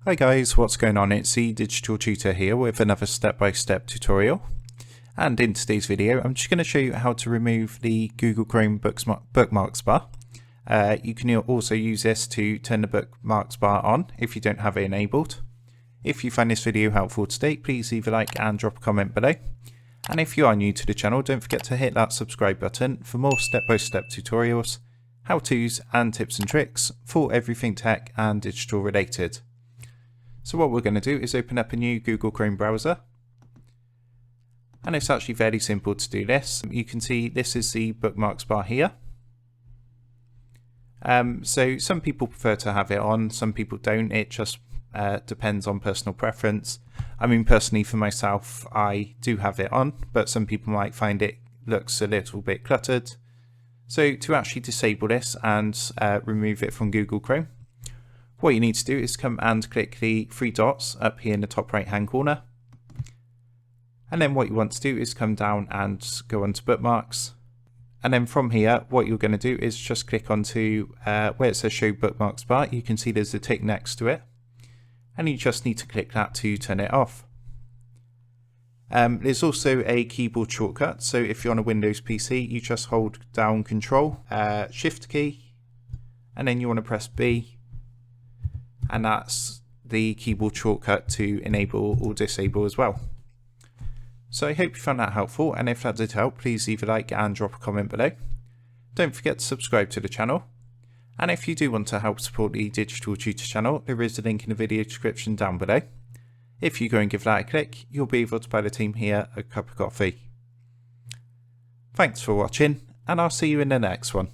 Hi guys, what's going on? It's the Digital Tutor here with another step-by-step tutorial. And in today's video, I'm just going to show you how to remove the Google Chrome Bookmarks Bar. You can also use this to turn the Bookmarks Bar on if you don't have it enabled. If you find this video helpful today, please leave a like and drop a comment below. And if you are new to the channel, don't forget to hit that subscribe button for more step-by-step tutorials, how-tos and tips and tricks for everything tech and digital related. So what we're going to do is open up a new Google Chrome browser. And it's actually fairly simple to do this. You can see this is the Bookmarks Bar here. So some people prefer to have it on, some people don't. It just depends on personal preference. I mean, personally for myself, I do have it on, but some people might find it looks a little bit cluttered. So to actually disable this and remove it from Google Chrome, what you need to do is come and click the three dots up here in the top right hand corner. And then what you want to do is come down and go onto bookmarks. And then from here, what you're going to do is just click onto where it says show bookmarks bar. You can see there's a tick next to it. And you just need to click that to turn it off. There's also a keyboard shortcut. So if you're on a Windows PC, you just hold down Control, Shift key, and then you want to press B. And that's the keyboard shortcut to enable or disable as well. So I hope you found that helpful, and if that did help, please leave a like and drop a comment below. Don't forget to subscribe to the channel, and if you do want to help support the Digital Tutor channel, there is a link in the video description down below. If you go and give that a click, you'll be able to buy the team here a cup of coffee. Thanks for watching, and I'll see you in the next one.